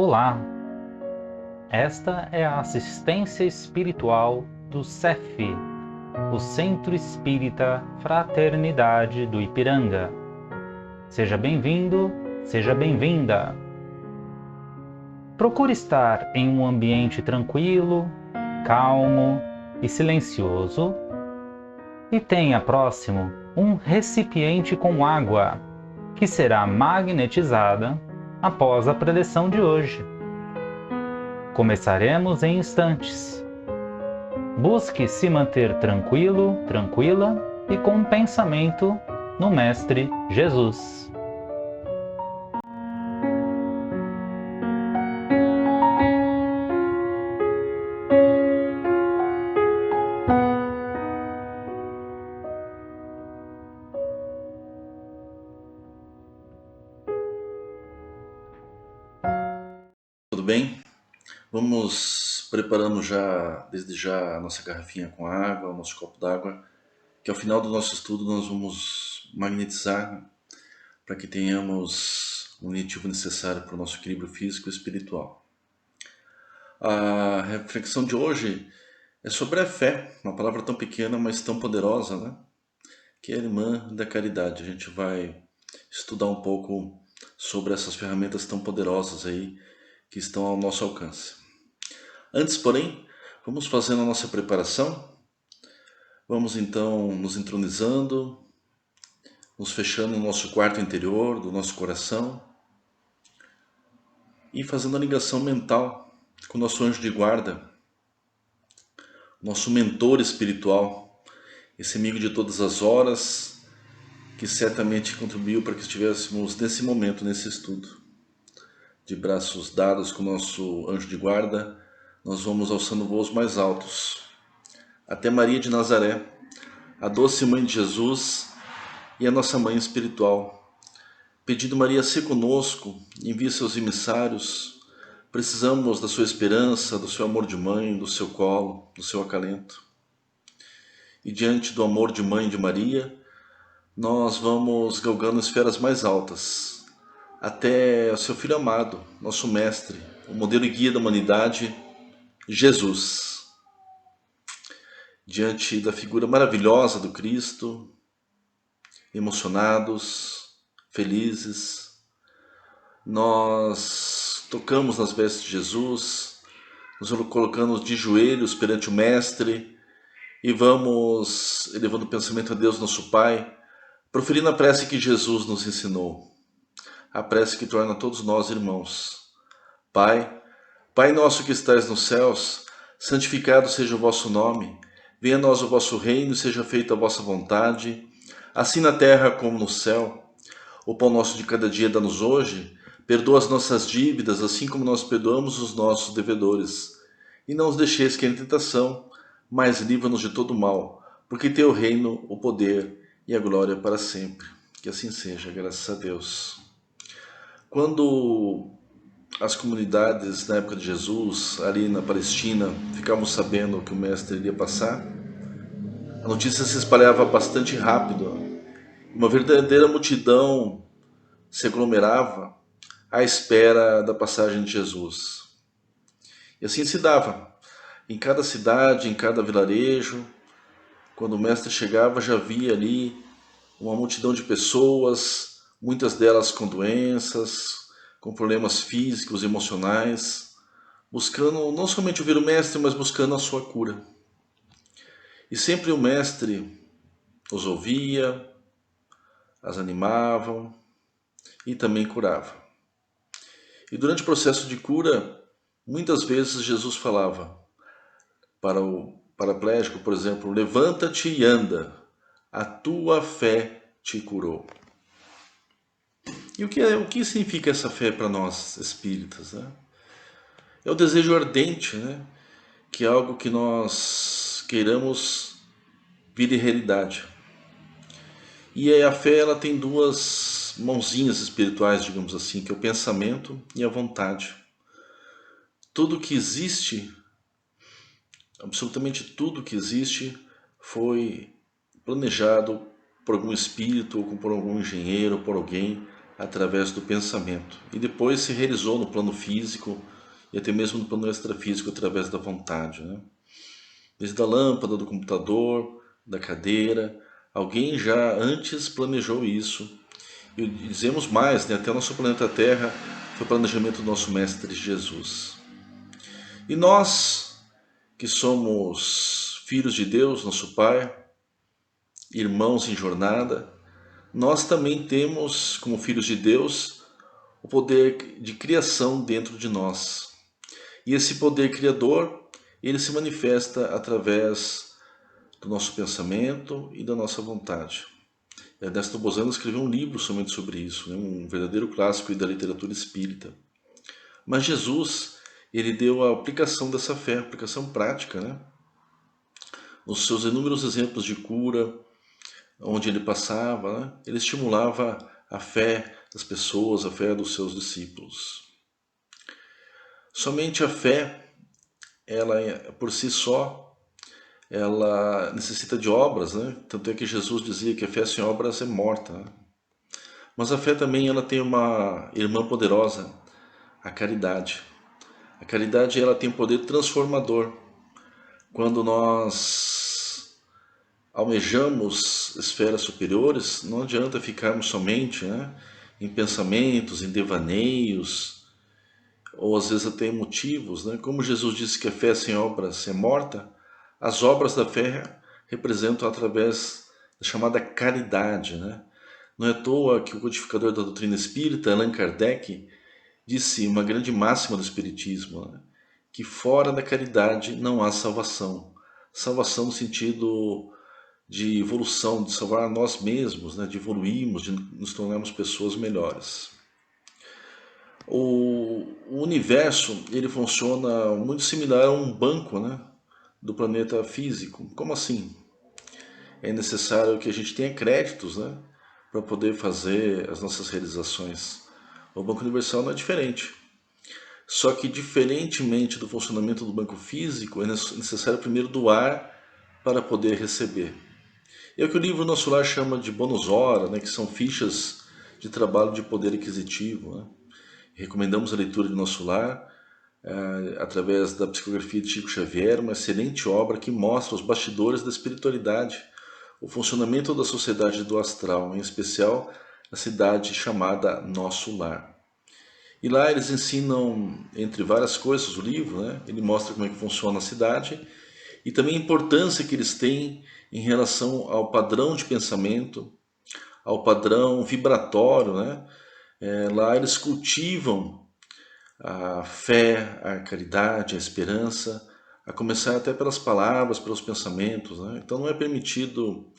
Olá! Esta é a assistência espiritual do CEF, o Centro Espírita Fraternidade do Ipiranga. Seja bem-vindo, seja bem-vinda. Procure estar em um ambiente tranquilo, calmo e silencioso e tenha próximo um recipiente com água, que será magnetizada após a preleção de hoje. Começaremos em instantes. Busque se manter tranquilo, tranquila e com um pensamento no Mestre Jesus. Tudo bem? Vamos preparando desde já a nossa garrafinha com água, o nosso copo d'água, que ao final do nosso estudo nós vamos magnetizar para que tenhamos o unitivo necessário para o nosso equilíbrio físico e espiritual. A reflexão de hoje é sobre a fé, uma palavra tão pequena, mas tão poderosa, né? Que é a irmã da caridade. A gente vai estudar um pouco sobre essas ferramentas tão poderosas aí que estão ao nosso alcance. Antes, porém, vamos fazendo a nossa preparação. Vamos então nos entronizando, nos fechando no nosso quarto interior, do nosso coração, e fazendo a ligação mental com o nosso anjo de guarda, nosso mentor espiritual, esse amigo de todas as horas, que certamente contribuiu para que estivéssemos nesse momento, nesse estudo. De braços dados com o nosso anjo de guarda, nós vamos alçando voos mais altos, até Maria de Nazaré, a doce mãe de Jesus e a nossa mãe espiritual. Pedindo Maria ser conosco, envie seus emissários, precisamos da sua esperança, do seu amor de mãe, do seu colo, do seu acalento. E diante do amor de mãe de Maria, nós vamos galgando esferas mais altas, até o seu Filho amado, nosso Mestre, o modelo e guia da humanidade, Jesus. Diante da figura maravilhosa do Cristo, emocionados, felizes, nós tocamos nas vestes de Jesus, nos colocamos de joelhos perante o Mestre e vamos elevando o pensamento a Deus, nosso Pai, proferindo a prece que Jesus nos ensinou, a prece que torna todos nós irmãos. Pai, Pai nosso que estais nos céus, santificado seja o vosso nome, venha a nós o vosso reino, seja feita a vossa vontade, assim na terra como no céu. O pão nosso de cada dia dá-nos hoje, perdoa as nossas dívidas, assim como nós perdoamos os nossos devedores. E não os deixeis cair em tentação, mas livra-nos de todo mal, porque teu reino, o poder e a glória para sempre. Que assim seja, graças a Deus. Quando as comunidades na época de Jesus, ali na Palestina, ficavam sabendo que o Mestre iria passar, a notícia se espalhava bastante rápido. Uma verdadeira multidão se aglomerava à espera da passagem de Jesus. E assim se dava. Em cada cidade, em cada vilarejo, quando o Mestre chegava, já havia ali uma multidão de pessoas, muitas delas com doenças, com problemas físicos, emocionais, buscando não somente ouvir o Mestre, mas buscando a sua cura. E sempre o Mestre os ouvia, as animava e também curava. E durante o processo de cura, muitas vezes Jesus falava para o paraplégico, por exemplo, levanta-te e anda, a tua fé te curou. E o que significa essa fé para nós espíritas, né? É o desejo ardente, né? Que é algo que nós queiramos vir em realidade. E a fé, ela tem duas mãozinhas espirituais, digamos assim, que é o pensamento e a vontade. Tudo que existe, absolutamente tudo que existe, foi planejado por algum espírito, ou por algum engenheiro, por alguém, através do pensamento. E depois se realizou no plano físico e até mesmo no plano extrafísico através da vontade, né? Desde a lâmpada, do computador, da cadeira, alguém já antes planejou isso. E dizemos mais, né? Até o nosso planeta Terra foi o planejamento do nosso Mestre Jesus. E nós, que somos filhos de Deus, nosso Pai, irmãos em jornada, nós também temos, como filhos de Deus, o poder de criação dentro de nós. E esse poder criador, ele se manifesta através do nosso pensamento e da nossa vontade. Ernesto Bozano escreveu um livro somente sobre isso, né? Um verdadeiro clássico da literatura espírita. Mas Jesus, ele deu a aplicação dessa fé, a aplicação prática, né? Nos seus inúmeros exemplos de cura, onde ele passava, né? Ele estimulava a fé das pessoas, a fé dos seus discípulos. Somente a fé, ela por si só, ela necessita de obras, né? Tanto é que Jesus dizia que a fé sem obras é morta, né? Mas a fé também ela tem uma irmã poderosa, a caridade. A caridade ela tem poder transformador. Quando nós almejamos esferas superiores, não adianta ficarmos somente, né, em pensamentos, em devaneios, ou às vezes até em motivos, né? Como Jesus disse que a fé sem obras é morta, as obras da fé representam através da chamada caridade, né? Não é à toa que o codificador da doutrina espírita, Allan Kardec, disse uma grande máxima do espiritismo, né? Que fora da caridade não há salvação. Salvação no sentido de evolução, de salvar a nós mesmos, né? De evoluirmos, de nos tornarmos pessoas melhores. O universo ele funciona muito similar a um banco, né? Do planeta físico. Como assim? É necessário que a gente tenha créditos, né? Para poder fazer as nossas realizações. O Banco Universal não é diferente. Só que, diferentemente do funcionamento do banco físico, é necessário primeiro doar para poder receber. É o que o livro Nosso Lar chama de bônus hora, né? Que são fichas de trabalho de poder aquisitivo, né? Recomendamos a leitura de Nosso Lar através da psicografia de Chico Xavier, uma excelente obra que mostra os bastidores da espiritualidade, o funcionamento da sociedade do astral, em especial a cidade chamada Nosso Lar. E lá eles ensinam, entre várias coisas, o livro, né? Ele mostra como é que funciona a cidade e também a importância que eles têm em relação ao padrão de pensamento, ao padrão vibratório, né? Lá eles cultivam a fé, a caridade, a esperança, a começar até pelas palavras, pelos pensamentos, né? Então não é permitido,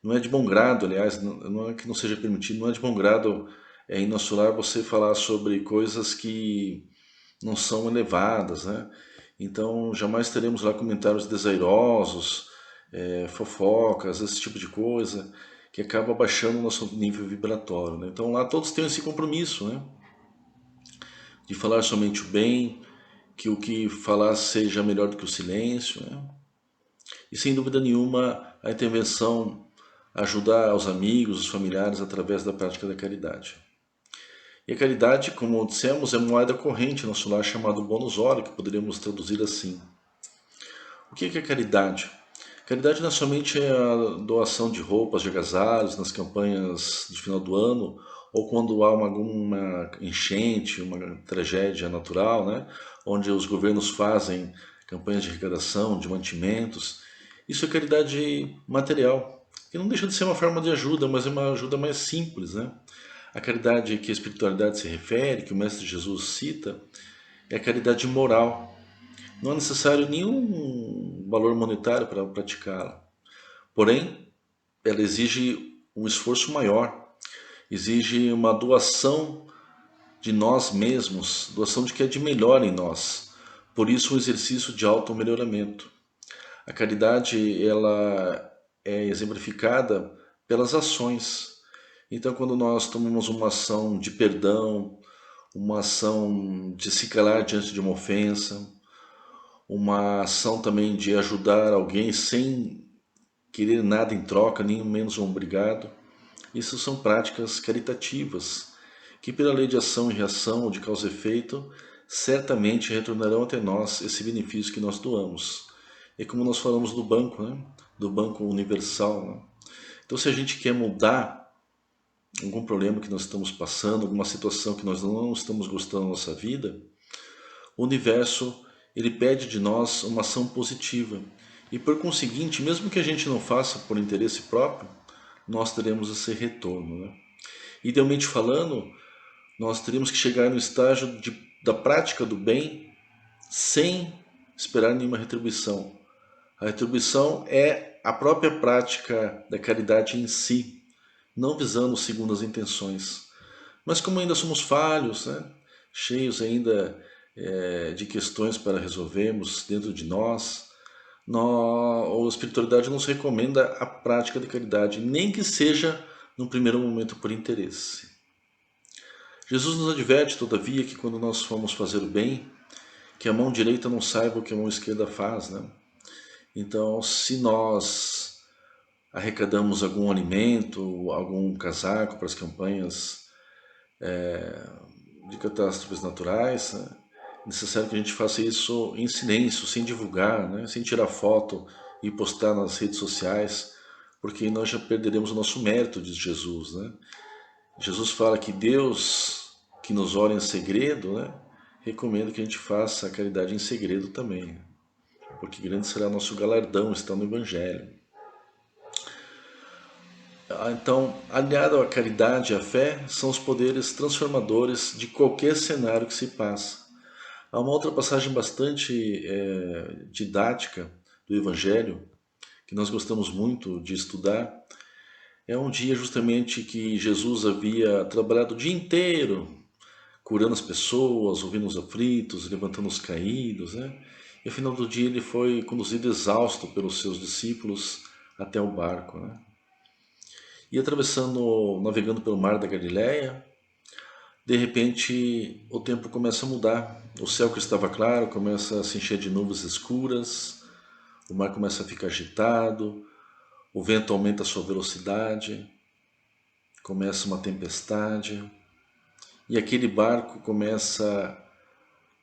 não é de bom grado, aliás, não é que não seja permitido, não é de bom grado em Nosso Lar você falar sobre coisas que não são elevadas, né? Então jamais teremos lá comentários desairosos, fofocas, esse tipo de coisa, que acaba baixando o nosso nível vibratório, né? Então lá todos têm esse compromisso, né? De falar somente o bem, que o que falar seja melhor do que o silêncio, né? E sem dúvida nenhuma a intervenção ajudar os amigos, os familiares através da prática da caridade. E a caridade, como dissemos, é uma moeda corrente no nosso lar chamado bônus hora, que poderíamos traduzir assim. O que é caridade? Caridade não é somente a doação de roupas, de agasalhos nas campanhas de final do ano, ou quando há alguma enchente, uma tragédia natural, né? Onde os governos fazem campanhas de arrecadação, de mantimentos. Isso é caridade material, que não deixa de ser uma forma de ajuda, mas é uma ajuda mais simples, né? A caridade que a espiritualidade se refere, que o Mestre Jesus cita, é a caridade moral. Não é necessário nenhum valor monetário para praticá-la. Porém, ela exige um esforço maior, exige uma doação de nós mesmos, doação de que é de melhor em nós. Por isso, um exercício de auto-melhoramento. A caridade ela é exemplificada pelas ações. Então, quando nós tomamos uma ação de perdão, uma ação de se calar diante de uma ofensa, uma ação também de ajudar alguém sem querer nada em troca, nem menos um obrigado, isso são práticas caritativas que pela lei de ação e reação, de causa e efeito, certamente retornarão até nós esse benefício que nós doamos. É como nós falamos do banco, né? Do Banco Universal. Né? Então, se a gente quer mudar algum problema que nós estamos passando, alguma situação que nós não estamos gostando da nossa vida, o universo ele pede de nós uma ação positiva. E por conseguinte, mesmo que a gente não faça por interesse próprio, nós teremos esse retorno. Né? Idealmente falando, nós teríamos que chegar no estágio da prática do bem sem esperar nenhuma retribuição. A retribuição é a própria prática da caridade em si, não visando segundas intenções. Mas como ainda somos falhos, né? Cheios ainda de questões para resolvermos dentro de nós, a espiritualidade nos recomenda a prática da caridade, nem que seja num primeiro momento por interesse. Jesus nos adverte, todavia, que quando nós formos fazer o bem, que a mão direita não saiba o que a mão esquerda faz, né? Então, se nós arrecadamos algum alimento, algum casaco para as campanhas de catástrofes naturais, né? É necessário que a gente faça isso em silêncio, sem divulgar, né? Sem tirar foto e postar nas redes sociais, porque nós já perderemos o nosso mérito, diz Jesus, né? Jesus fala que Deus, que nos olha em segredo, né? Recomenda que a gente faça a caridade em segredo também, porque grande será nosso galardão, está no Evangelho. Então, aliado à caridade e à fé, são os poderes transformadores de qualquer cenário que se passa. Há uma outra passagem bastante didática do Evangelho, que nós gostamos muito de estudar. É um dia justamente que Jesus havia trabalhado o dia inteiro, curando as pessoas, ouvindo os aflitos, levantando os caídos, né? E ao final do dia ele foi conduzido exausto pelos seus discípulos até o barco, né? E atravessando, navegando pelo mar da Galileia, de repente o tempo começa a mudar. O céu que estava claro começa a se encher de nuvens escuras, o mar começa a ficar agitado, o vento aumenta a sua velocidade, começa uma tempestade, e aquele barco começa a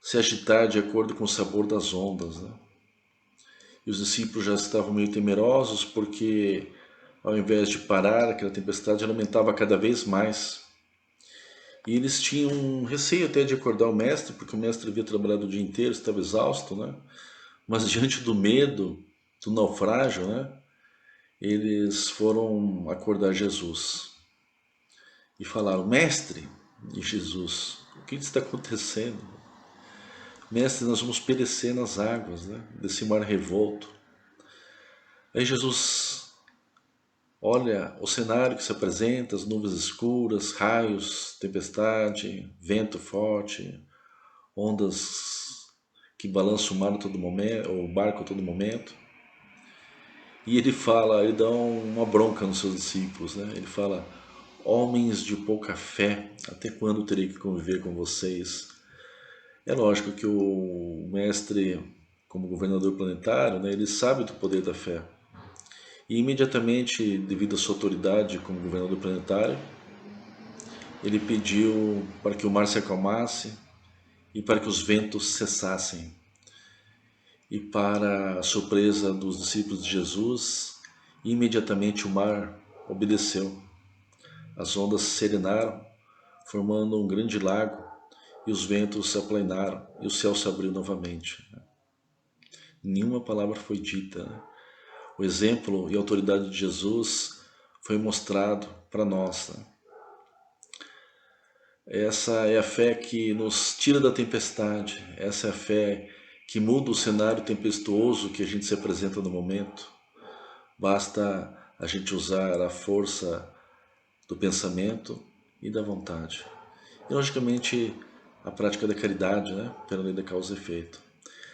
se agitar de acordo com o sabor das ondas, né? E os discípulos já estavam meio temerosos porque, ao invés de parar, aquela tempestade aumentava cada vez mais. E eles tinham receio até de acordar o mestre, porque o mestre havia trabalhado o dia inteiro, estava exausto, né? Mas diante do medo, do naufrágio, né? Eles foram acordar Jesus e falaram: Mestre, e Jesus, o que está acontecendo? Mestre, nós vamos perecer nas águas, né? Desse mar revolto. Aí Jesus olha o cenário que se apresenta, as nuvens escuras, raios, tempestade, vento forte, ondas que balançam o mar a todo momento, o barco a todo momento. E ele fala, ele dá uma bronca nos seus discípulos, né? Ele fala: homens de pouca fé, até quando terei que conviver com vocês? É lógico que o mestre, como governador planetário, né, ele sabe do poder da fé. E imediatamente, devido à sua autoridade como governador planetário, ele pediu para que o mar se acalmasse e para que os ventos cessassem. E para a surpresa dos discípulos de Jesus, imediatamente o mar obedeceu. As ondas se serenaram, formando um grande lago, e os ventos se aplainaram, e o céu se abriu novamente. Nenhuma palavra foi dita, né? O exemplo e a autoridade de Jesus foi mostrado para nós, né? Essa é a fé que nos tira da tempestade, essa é a fé que muda o cenário tempestuoso que a gente se apresenta no momento. Basta a gente usar a força do pensamento e da vontade. E, logicamente, a prática da caridade, né? Pela lei da causa e efeito.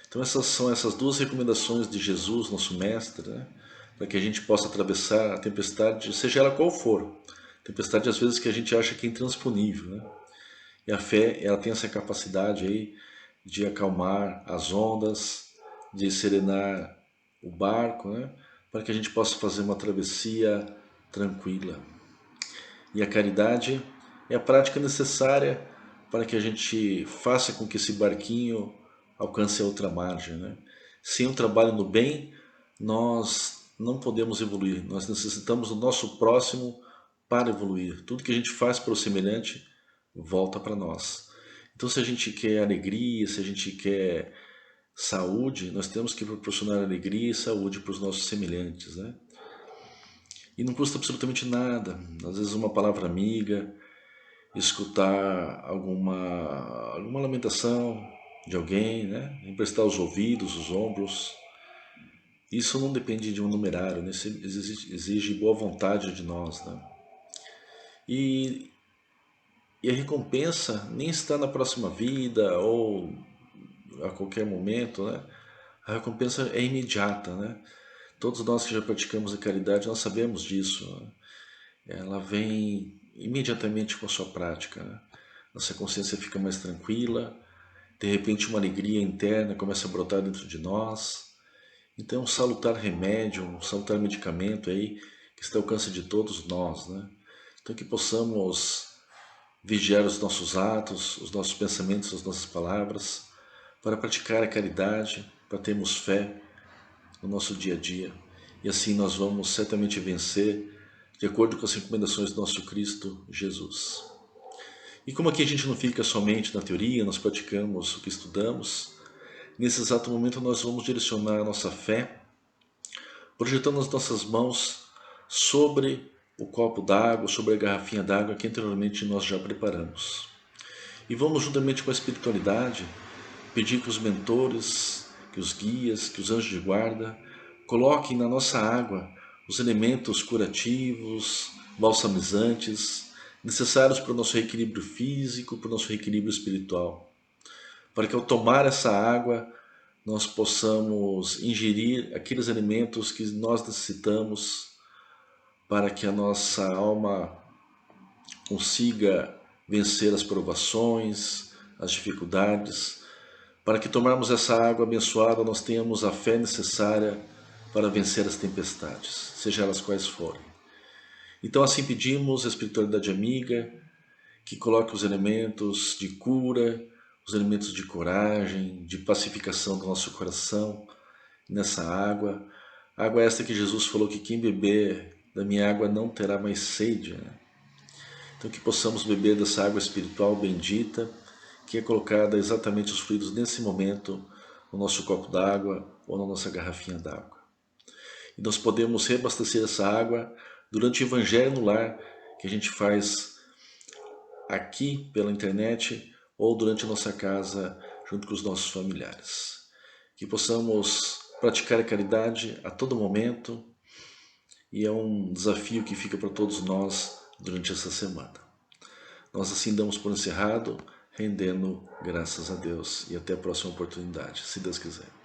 Então essas são essas duas recomendações de Jesus, nosso mestre, né? Para que a gente possa atravessar a tempestade, seja ela qual for. Tempestade às vezes que a gente acha que é intransponível, né? E a fé, ela tem essa capacidade aí de acalmar as ondas, de serenar o barco, né? Para que a gente possa fazer uma travessia tranquila. E a caridade é a prática necessária para que a gente faça com que esse barquinho alcance a outra margem, né? Sem o trabalho no bem, nós não podemos evoluir. Nós necessitamos do nosso próximo para evoluir. Tudo que a gente faz para o semelhante volta para nós. Então, se a gente quer alegria, se a gente quer saúde, nós temos que proporcionar alegria e saúde para os nossos semelhantes, né? E não custa absolutamente nada. Às vezes uma palavra amiga, escutar alguma lamentação de alguém, né? Emprestar os ouvidos, os ombros. Isso não depende de um numerário, né? Isso exige boa vontade de nós, né? E, e a recompensa nem está na próxima vida ou a qualquer momento, né? A recompensa é imediata, né? Todos nós que já praticamos a caridade, nós sabemos disso, né? Ela vem imediatamente com a sua prática, né? Nossa consciência fica mais tranquila, de repente uma alegria interna começa a brotar dentro de nós. Então é um salutar remédio, um salutar medicamento aí que está ao alcance de todos nós, né? Então que possamos vigiar os nossos atos, os nossos pensamentos, as nossas palavras, para praticar a caridade, para termos fé no nosso dia a dia. E assim nós vamos certamente vencer, de acordo com as recomendações do nosso Cristo Jesus. E como aqui a gente não fica somente na teoria, nós praticamos o que estudamos, nesse exato momento nós vamos direcionar a nossa fé, projetando as nossas mãos sobre o copo d'água, sobre a garrafinha d'água que anteriormente nós já preparamos. E vamos, juntamente com a espiritualidade, pedir que os mentores, que os guias, que os anjos de guarda coloquem na nossa água os elementos curativos, balsamizantes, necessários para o nosso reequilíbrio físico, para o nosso reequilíbrio espiritual. Para que ao tomar essa água, nós possamos ingerir aqueles elementos que nós necessitamos para que a nossa alma consiga vencer as provações, as dificuldades, para que tomarmos essa água abençoada, nós tenhamos a fé necessária para vencer as tempestades, seja elas quais forem. Então assim pedimos a espiritualidade amiga que coloque os elementos de cura, os elementos de coragem, de pacificação do nosso coração nessa água. Água esta que Jesus falou que quem beber da minha água não terá mais sede, né? Então que possamos beber dessa água espiritual bendita, que é colocada exatamente os fluidos nesse momento no nosso copo d'água ou na nossa garrafinha d'água. E nós podemos reabastecer essa água durante o Evangelho no Lar, que a gente faz aqui pela internet ou durante a nossa casa junto com os nossos familiares. Que possamos praticar a caridade a todo momento, e é um desafio que fica para todos nós durante essa semana. Nós assim damos por encerrado, rendendo graças a Deus, e até a próxima oportunidade, se Deus quiser.